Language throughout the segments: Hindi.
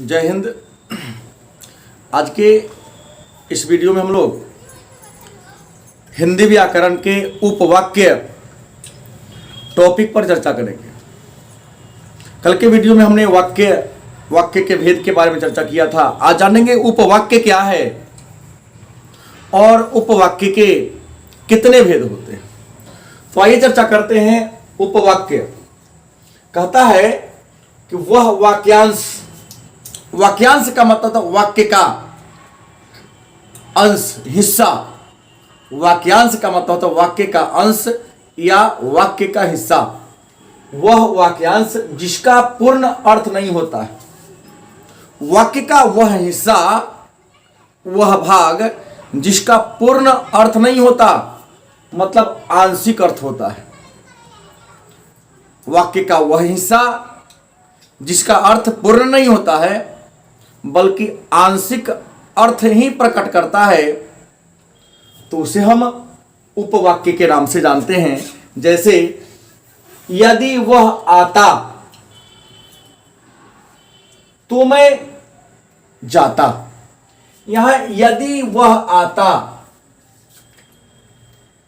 जय हिंद। आज के इस वीडियो में हम लोग हिंदी व्याकरण के उपवाक्य टॉपिक पर चर्चा करेंगे। कल के वीडियो में हमने वाक्य के भेद के बारे में चर्चा किया था। आज जानेंगे उपवाक्य क्या है और उपवाक्य के कितने भेद होते हैं। तो आइए चर्चा करते हैं। उपवाक्य कहता है कि वह वाक्यांश का मतलब था वाक्य का अंश, हिस्सा। वाक्यांश का मतलब था वाक्य का अंश या वाक्य का हिस्सा। वह वाक्यांश जिसका पूर्ण अर्थ नहीं होता है। वाक्य का वह हिस्सा, वह भाग जिसका पूर्ण अर्थ नहीं होता, मतलब आंशिक अर्थ होता है। वाक्य का वह हिस्सा जिसका अर्थ पूर्ण नहीं होता है बल्कि आंशिक अर्थ ही प्रकट करता है, तो उसे हम उपवाक्य के नाम से जानते हैं। जैसे यदि वह आता तो मैं जाता। यहां यदि वह आता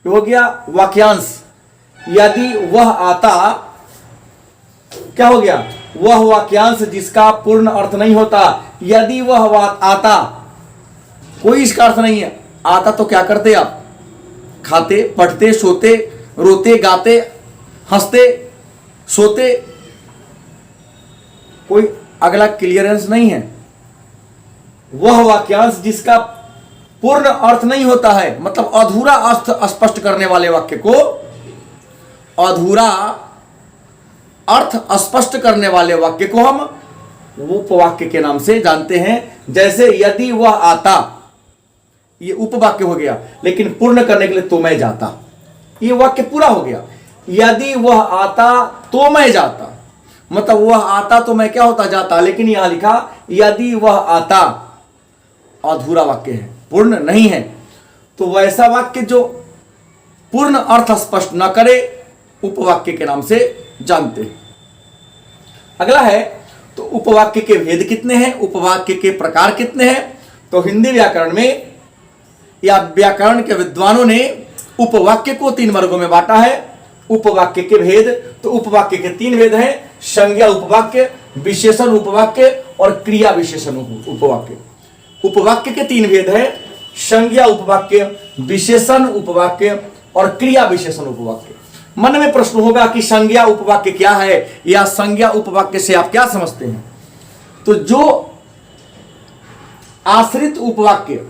हो गया वाक्यांश। यदि वह आता क्या हो गया? वह वाक्यांश जिसका पूर्ण अर्थ नहीं होता। यदि वह आता, कोई इसका अर्थ नहीं है। आता तो क्या करते आप? खाते, पढ़ते, सोते, रोते, गाते, हंसते, सोते। कोई अगला क्लियरेंस नहीं है। वह वाक्यांश जिसका पूर्ण अर्थ नहीं होता है, मतलब अधूरा अर्थ स्पष्ट करने वाले वाक्य को, अधूरा अर्थ स्पष्ट करने वाले वाक्य को हम उपवाक्य के नाम से जानते हैं। जैसे यदि वह आता, ये उपवाक्य हो गया, लेकिन पूर्ण करने के लिए तो मैं जाता, ये वाक्य पूरा हो गया। यदि वह आता तो मैं जाता, मतलब वह आता तो मैं क्या होता? जाता। लेकिन यहां लिखा यदि वह आता, अधूरा वाक्य है, पूर्ण नहीं है। तो वैसा वाक्य जो पूर्ण अर्थ स्पष्ट न करे, उपवाक्य के नाम से जानते हैं। अगला है तो उपवाक्य के भेद कितने हैं, उपवाक्य के प्रकार कितने हैं। तो हिंदी व्याकरण में या व्याकरण के विद्वानों ने उपवाक्य को 3 वर्गों में बांटा है। उपवाक्य के भेद, तो उपवाक्य के 3 भेद हैं: संज्ञा उपवाक्य, विशेषण उपवाक्य और क्रिया विशेषण उपवाक्य। उपवाक्य के 3 भेद हैं: संज्ञा उपवाक्य, विशेषण उपवाक्य और क्रिया विशेषण उपवाक्य। मन में प्रश्न होगा कि संज्ञा उपवाक्य क्या है, या संज्ञा उपवाक्य से आप क्या समझते हैं। तो जो आश्रित उपवाक्य,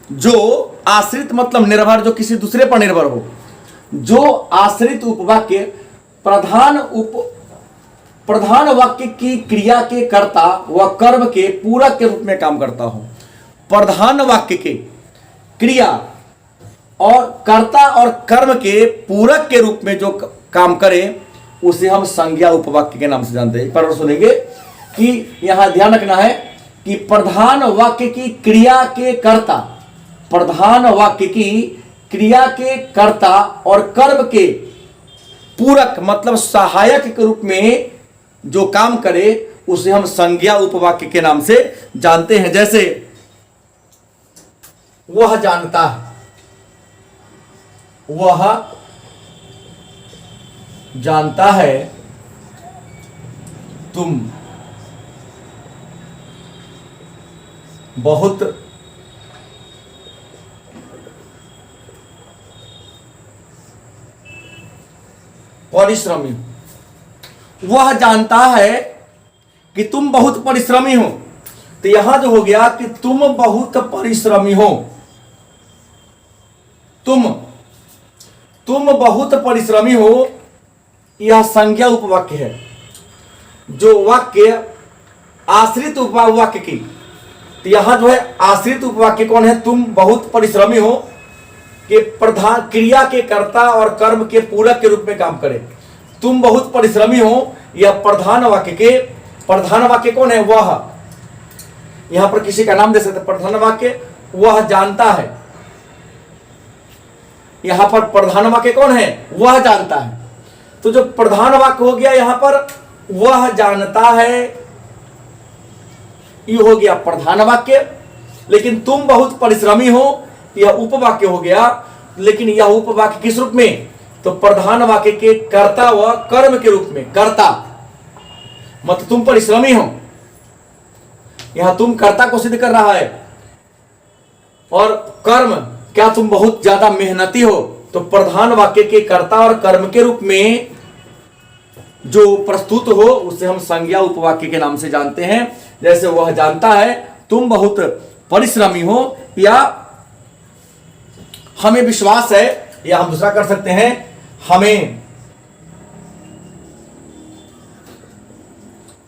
जो आश्रित मतलब निर्भर, जो किसी दूसरे पर निर्भर हो, जो आश्रित उपवाक्य प्रधान वाक्य की क्रिया के कर्ता व कर्म के पूरक के रूप में काम करता हो। प्रधान वाक्य के क्रिया और कर्ता और कर्म के पूरक के रूप में जो काम करे, उसे हम संज्ञा उपवाक्य के नाम से जानते हैं। पर सुनेंगे कि यहां ध्यान रखना है कि प्रधान वाक्य की क्रिया के कर्ता, प्रधान वाक्य की क्रिया के कर्ता और कर्म के पूरक मतलब सहायक के रूप में जो काम करे, उसे हम संज्ञा उपवाक्य के नाम से जानते हैं। जैसे वह जानता है, वह जानता है तुम बहुत परिश्रमी हो। वह जानता है कि तुम बहुत परिश्रमी हो। तो यहां जो हो गया कि तुम बहुत परिश्रमी हो। तुम बहुत परिश्रमी हो, यह संज्ञा उपवाक्य है। जो वाक्य आश्रित उपवाक्य की, तो यहां जो है आश्रित उपवाक्य कौन है? तुम बहुत परिश्रमी हो के प्रधान क्रिया के कर्ता और कर्म के पूरक के रूप में काम करे। तुम बहुत परिश्रमी हो, यह प्रधान वाक्य कौन है? वह। यहां पर किसी का नाम दे सकते। प्रधान वाक्य वह जानता है। यहां पर प्रधान वाक्य कौन है? वह जानता है। तो जो प्रधान वाक्य हो गया यहां पर, वह जानता है ये हो गया प्रधान वाक्य। लेकिन तुम बहुत परिश्रमी हो, यह उपवाक्य हो गया। लेकिन यह उपवाक्य किस रूप में? तो प्रधान वाक्य के कर्ता व कर्म के रूप में। कर्ता मतलब तुम परिश्रमी हो, यहां तुम कर्ता को सिद्ध कर रहा है। और कर्म, क्या तुम बहुत ज्यादा मेहनती हो? तो प्रधान वाक्य के कर्ता और कर्म के रूप में जो प्रस्तुत हो उसे हम संज्ञा उपवाक्य के नाम से जानते हैं। जैसे वह जानता है तुम बहुत परिश्रमी हो, या हमें विश्वास है, या हम दूसरा कर सकते हैं, हमें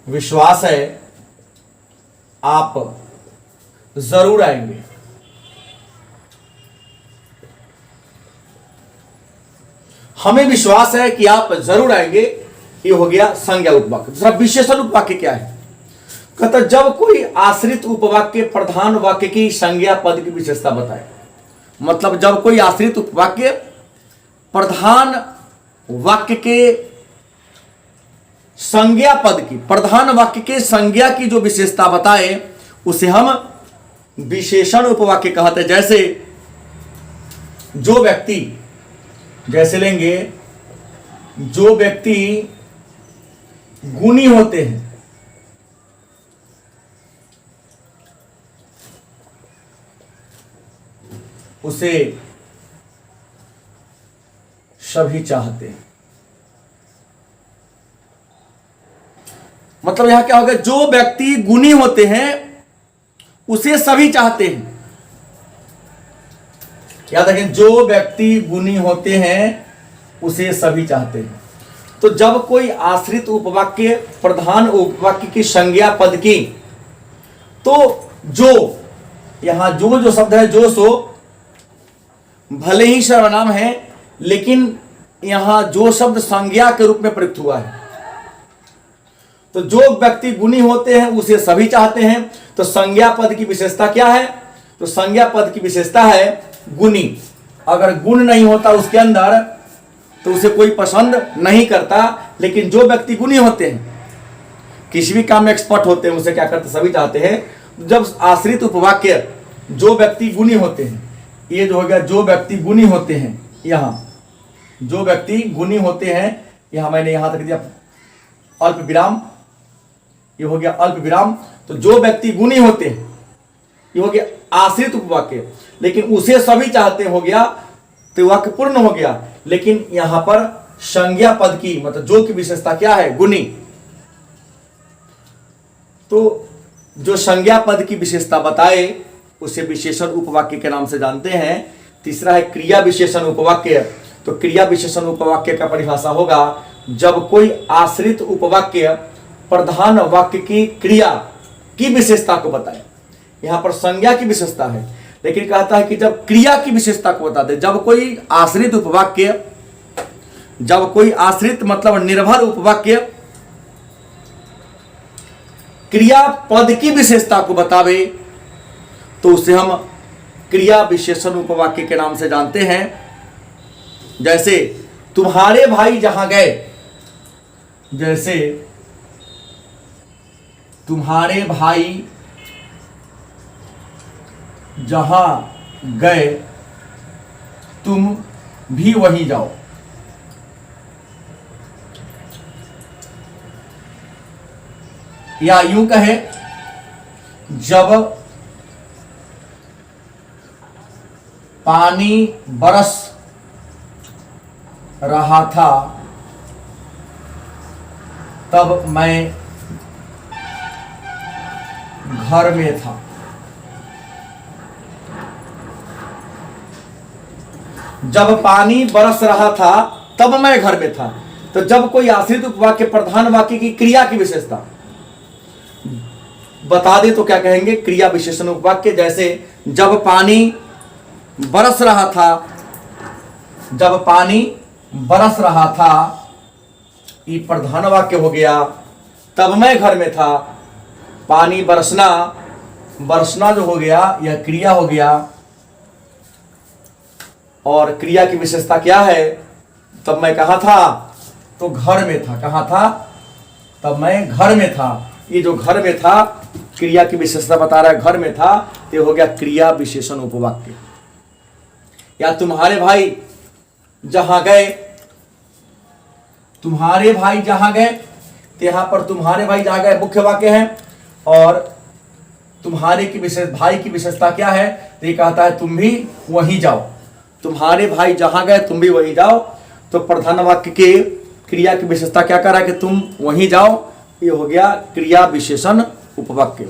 विश्वास है आप जरूर आएंगे। हमें विश्वास है कि आप जरूर आएंगे, ये हो गया संज्ञा उपवाक्य। दूसरा विशेषण उपवाक्य क्या है? कहता जब कोई आश्रित उपवाक्य प्रधान वाक्य की संज्ञा पद की विशेषता बताए। मतलब जब कोई आश्रित उपवाक्य प्रधान वाक्य के संज्ञा पद की, प्रधान वाक्य के संज्ञा की जो विशेषता बताए उसे हम विशेषण उपवाक्य कहते हैं। जैसे जो व्यक्ति, जैसे लेंगे जो व्यक्ति गुणी होते हैं, उसे सभी चाहते हैं। मतलब यहां क्या होगा? जो व्यक्ति गुणी होते हैं उसे सभी चाहते हैं। याद रखें, जो व्यक्ति गुणी होते हैं उसे सभी चाहते हैं। तो जब कोई आश्रित उपवाक्य प्रधान उपवाक्य की संज्ञा पद की, तो जो यहां जो शब्द है, जो सो भले ही सर्वनाम है, लेकिन यहां जो शब्द संज्ञा के रूप में प्रयुक्त हुआ है। तो जो व्यक्ति गुणी होते हैं उसे सभी चाहते हैं। तो संज्ञा पद की विशेषता क्या है? तो संज्ञा पद की विशेषता है गुणी। अगर गुण नहीं होता उसके अंदर तो उसे कोई पसंद नहीं करता। लेकिन जो व्यक्ति गुणी होते हैं, किसी भी काम में एक्सपर्ट होते हैं, उसे क्या करते? सभी चाहते हैं। जब आश्रित उपवाक्य जो व्यक्ति गुणी होते हैं, ये जो हो गया जो व्यक्ति गुणी होते हैं, यहां जो व्यक्ति गुणी होते हैं, यहां मैंने यहां तक दिया अल्प विराम, ये हो गया अल्प विराम। तो जो व्यक्ति गुणी होते हैं, ये हो गया आश्रित उपवाक्य। लेकिन उसे सभी चाहते हो गया, तो वाक्य पूर्ण हो गया। लेकिन यहां पर संज्ञा पद की, मतलब जो की विशेषता क्या है? गुणी। तो जो संज्ञा पद की विशेषता बताए उसे विशेषण उपवाक्य के नाम से जानते हैं। तीसरा है क्रिया विशेषण उपवाक्य। तो क्रिया विशेषण उपवाक्य का परिभाषा होगा जब कोई आश्रित उपवाक्य प्रधान वाक्य की क्रिया की विशेषता को बताए। यहां पर संज्ञा की विशेषता है, लेकिन कहता है कि जब क्रिया की विशेषता को बता दे। जब कोई आश्रित उपवाक्य, जब कोई आश्रित मतलब निर्भर उपवाक्य क्रिया पद की विशेषता को बतावे, तो उसे हम क्रिया विशेषण उपवाक्य के नाम से जानते हैं। जैसे तुम्हारे भाई जहां गए, जैसे तुम्हारे भाई जहां गए तुम भी वहीं जाओ। या यूं कहे, जब पानी बरस रहा था तब मैं घर में था। जब पानी बरस रहा था तब मैं घर में था। तो जब कोई आश्रित उपवाक्य प्रधान वाक्य की क्रिया की विशेषता बता दे तो क्या कहेंगे? क्रिया विशेषण उपवाक्य। जैसे जब पानी बरस रहा था, जब पानी बरस रहा था, ये प्रधान वाक्य हो गया। तब मैं घर में था, पानी बरसना, बरसना जो हो गया यह क्रिया हो गया। और क्रिया की विशेषता क्या है? तब मैं कहाँ था? तो घर में था। कहाँ था? तब मैं घर में था। ये जो घर में था क्रिया की विशेषता बता रहा है, घर में था, तो ये हो गया क्रिया विशेषण उपवाक्य। या तुम्हारे भाई जहां गए, तुम्हारे भाई जहां गए, तो यहां पर तुम्हारे भाई जहां गए मुख्य वाक्य है, और तुम्हारे की विशेष भाई की विशेषता क्या है, तो ये कहता है तुम भी वहीं जाओ। तुम्हारे भाई जहां गए तुम भी वहीं जाओ, तो प्रधान वाक्य के क्रिया की विशेषता क्या कर रहा है कि तुम वहीं जाओ, ये हो गया क्रिया विशेषण उपवाक्य।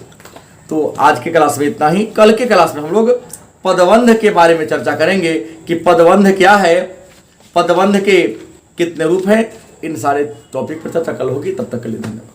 तो आज के क्लास में इतना ही। कल के क्लास में हम लोग पदबंध के बारे में चर्चा करेंगे कि पदबंध क्या है, पदबंध के कितने रूप हैं, इन सारे टॉपिक पर चर्चा कल होगी। तब तक के लिए धन्यवाद।